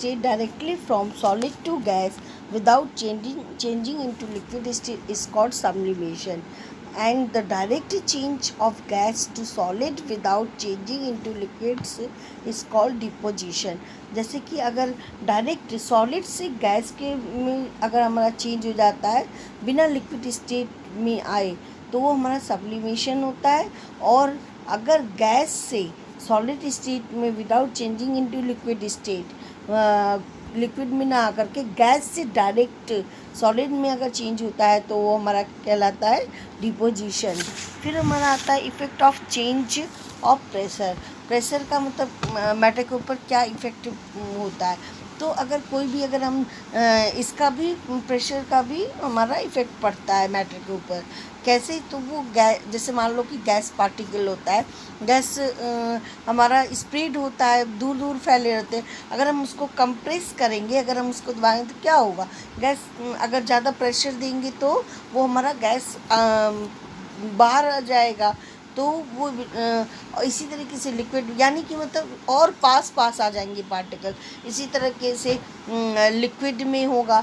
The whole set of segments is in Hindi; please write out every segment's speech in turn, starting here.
state directly from solid to gas without changing into liquid state is called sublimation, and the direct change of gas to solid without changing into liquids is called deposition. जैसे कि अगर डायरेक्ट सॉलिड से गैस के में अगर हमारा चेंज हो जाता है बिना लिक्विड स्टेट में आए तो वो हमारा सब्लिमेशन होता है, और अगर गैस से सॉलिड स्टेट में without changing into liquid state liquid में ना आकर के गैस से डायरेक्ट सॉलिड में अगर चेंज होता है तो वो हमारा कहलाता है डिपोजिशन। फिर हमारा आता है effect of change of pressure. Pressure का मतलब मैटर के ऊपर क्या इफ़ेक्ट होता है। तो अगर कोई भी अगर हम इसका भी प्रेशर का भी हमारा इफ़ेक्ट पड़ता है मैटर के ऊपर। कैसे, तो वो गैस, जैसे मान लो कि गैस पार्टिकल होता है, गैस हमारा स्प्रेड होता है, दूर दूर फैले रहते हैं। अगर हम उसको कंप्रेस करेंगे, अगर हम उसको दबाएंगे तो क्या होगा, गैस अगर ज़्यादा प्रेशर देंगे तो वो हमारा गैस बाहर आ जाएगा। तो वो इसी तरीके से लिक्विड यानी कि मतलब और पास आ जाएंगे पार्टिकल। इसी तरीके से लिक्विड में होगा,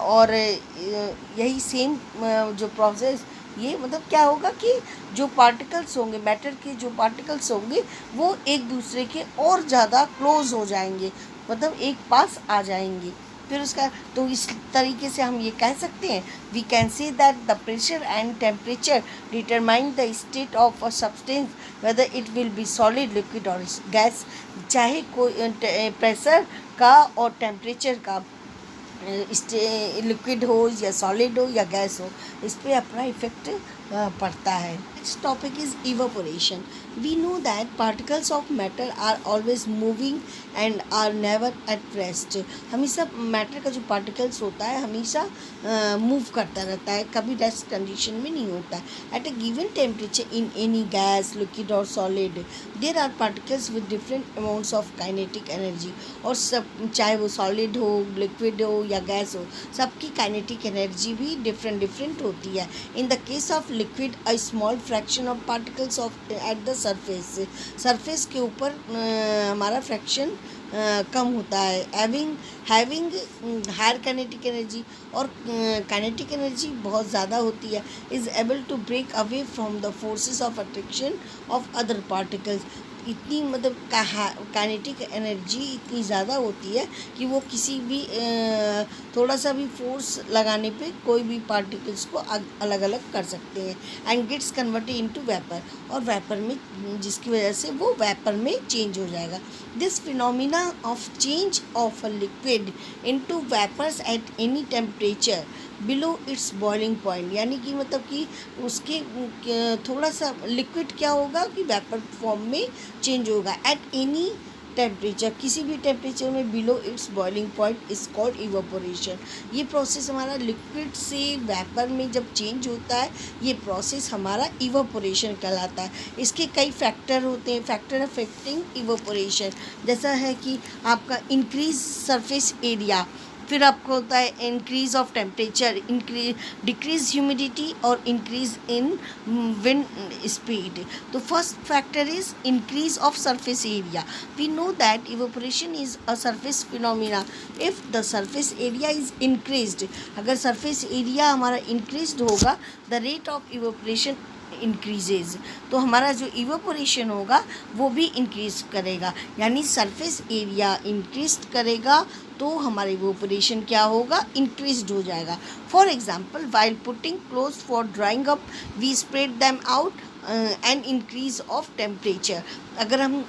और यही सेम जो प्रोसेस ये मतलब क्या होगा कि जो पार्टिकल्स होंगे, मैटर के जो पार्टिकल्स होंगे वो एक दूसरे के और ज़्यादा क्लोज हो जाएंगे, मतलब एक पास आ जाएंगे। फिर उसका तो इस तरीके से हम ये कह सकते हैं, we can say that the pressure and temperature determine the state of a substance whether it will be solid, liquid और गैस। चाहे कोई प्रेशर का और टेम्परेचर का लिक्विड हो या सॉलिड हो या गैस हो, इस पर अपना इफेक्ट पड़ता है। Next topic is evaporation. We know that particles of matter are always moving and are never at rest. हमेशा मैटर का जो पार्टिकल्स होता है हमेशा मूव करता रहता है, कभी रेस्ट कंडीशन में नहीं होता है। At a given temperature in any gas, liquid और solid there are particles with different amounts of kinetic energy. और सब चाहे वो सॉलिड हो, लिक्विड हो या गैस हो, सबकी काइनेटिक एनर्जी भी डिफरेंट होती है। In the case of liquid a small fraction of particles of at the surface के ऊपर हमारा फ्रैक्शन कम होता है, हैविंग हायर काइनेटिक एनर्जी, और काइनेटिक एनर्जी बहुत ज़्यादा होती है, is able to break away from the forces of attraction of other particles. इतनी मतलब काइनेटिक एनर्जी इतनी ज़्यादा होती है कि वो किसी भी थोड़ा सा भी फोर्स लगाने पे कोई भी पार्टिकल्स को अलग अलग कर सकते हैं। And gets converted into vapour, और वेपर में, जिसकी वजह से वो वेपर में चेंज हो जाएगा। This phenomena of change of a liquid into vapours at any temperature below its boiling point, यानी कि मतलब कि उसके थोड़ा सा लिक्विड क्या होगा कि वेपर फॉर्म में चेंज होगा एट एनी टेम्परेचर, किसी भी टेम्परेचर में below its boiling point is called evaporation. ये प्रोसेस हमारा लिक्विड से वेपर में जब चेंज होता है, ये प्रोसेस हमारा इवेपोरेशन कहलाता है। इसके कई फैक्टर होते हैं, फैक्टर अफेक्टिंग इवेपोरेशन, जैसा है कि आपका इंक्रीज सरफेस एरिया, फिर आपको होता है increase of temperature, decrease humidity और इंक्रीज इन विंड स्पीड। तो first factor is increase of surface area. We know that evaporation is a surface phenomena if the surface area is increased. अगर सरफेस एरिया हमारा इंक्रीज्ड होगा, the rate of evaporation increases, तो हमारा जो इवेपोरेशन होगा वो भी इंक्रीज करेगा, यानी सरफेस एरिया इंक्रीज करेगा तो हमारा इवेपोरेशन क्या होगा, इंक्रीज्ड हो जाएगा। For example, while putting cloth for drying up we spread them out and increase of temperature. अगर हम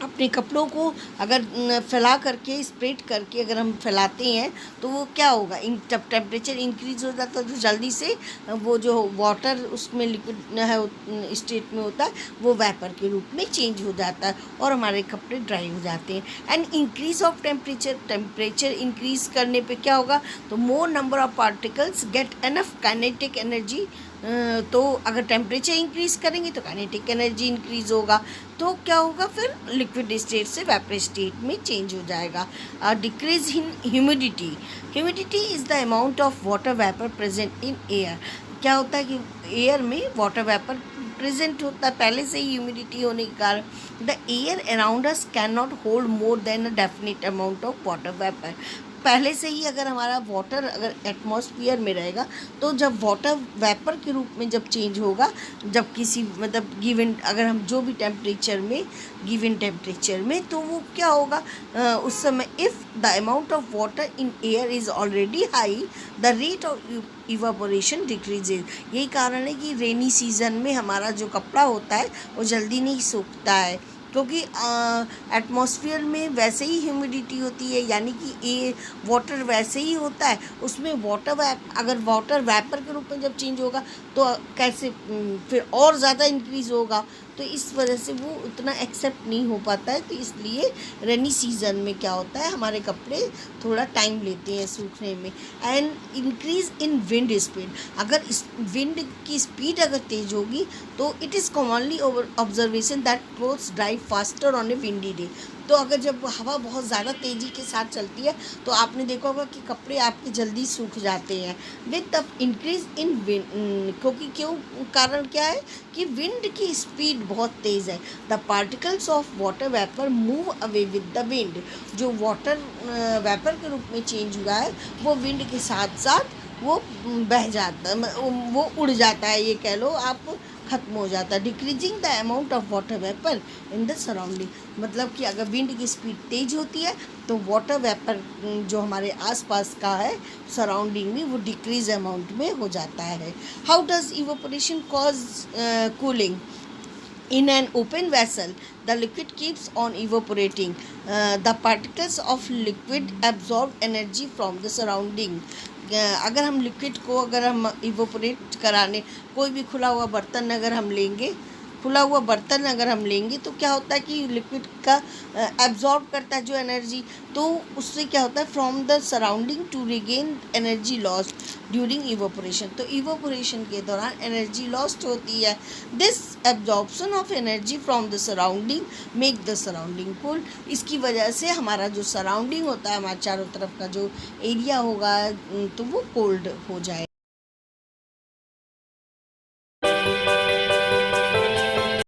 अपने कपड़ों को अगर फैला करके स्प्रेड करके अगर हम फैलाते हैं तो वो क्या होगा, जब टेम्परेचर इंक्रीज हो जाता है तो जल्दी से वो जो वाटर उसमें लिक्विड है स्टेट में होता है वो वेपर के रूप में चेंज हो जाता है और हमारे कपड़े ड्राई हो जाते हैं। And increase of temperature increase करने पे क्या होगा, तो मोर number of particles get enough kinetic energy. तो अगर टेम्परेचर इंक्रीज करेंगे तो काइनेटिक एनर्जी इंक्रीज होगा, तो क्या होगा, फिर लिक्विड स्टेट से वेपर स्टेट में चेंज हो जाएगा। Decrease in humidity is the amount of water vapour present in air. क्या होता है कि एयर में वाटर वेपर प्रेजेंट होता है पहले से ही ह्यूमिडिटी होने के कारण, the air around us can not hold more than a definite amount of water vapour. पहले से ही अगर हमारा वाटर अगर एटमॉस्फेयर में रहेगा तो जब वाटर वेपर के रूप में जब चेंज होगा, जब किसी मतलब गिवन अगर हम जो भी टेम्परेचर में गिवन टेम्परेचर में, तो वो क्या होगा उस समय if the amount of water in air is already high the rate of evaporation decreases. यही कारण है कि रेनी सीजन में हमारा जो कपड़ा होता है वो जल्दी नहीं सूखता है, क्योंकि एटमॉस्फेयर में वैसे ही ह्यूमिडिटी होती है, यानी कि ये वाटर वैसे ही होता है, उसमें अगर वाटर वेपर के रूप में जब चेंज होगा तो कैसे फिर और ज़्यादा इंक्रीज़ होगा, तो इस वजह से वो उतना एक्सेप्ट नहीं हो पाता है। तो इसलिए रेनी सीज़न में क्या होता है, हमारे कपड़े थोड़ा टाइम लेते हैं सूखने में। And increase in wind speed, अगर इस विंड की स्पीड अगर तेज़ होगी तो it is commonly observation that clothes dry faster on A windy day. तो अगर जब हवा बहुत ज़्यादा तेज़ी के साथ चलती है तो आपने देखा होगा कि कपड़े आपके जल्दी सूख जाते हैं with the increase in wind, क्योंकि कारण क्या है कि विंड की स्पीड बहुत तेज़ है। The particles of water vapour move away with the wind, जो वाटर वेपर के रूप में चेंज हुआ है वो विंड के साथ साथ वो बह जाता है, वो उड़ जाता है, ये कह लो आप, ख़त्म हो जाता है। Decreasing the amount of water vapour in the surrounding, मतलब कि अगर विंड की स्पीड तेज़ होती है तो वाटर वेपर जो हमारे आसपास का है सराउंडिंग में वो डिक्रीज अमाउंट में हो जाता है। How does evaporation cause cooling? In an open vessel, the liquid keeps on evaporating. The particles of liquid absorb energy from the surrounding. अगर हम लिक्विड को अगर हम इवोपरेट कराने, कोई भी खुला हुआ बर्तन अगर हम लेंगे तो क्या होता है कि लिक्विड का एब्जॉर्ब करता है जो एनर्जी, तो उससे क्या होता है from the surrounding to regain energy lost during evaporation. तो इवोपरेशन के दौरान एनर्जी लॉस्ट होती है। This absorption of energy from the surrounding make the surrounding cool. इसकी वजह से हमारा जो सराउंडिंग होता है, हमारे चारों तरफ का जो एरिया होगा तो वो कोल्ड हो जाए।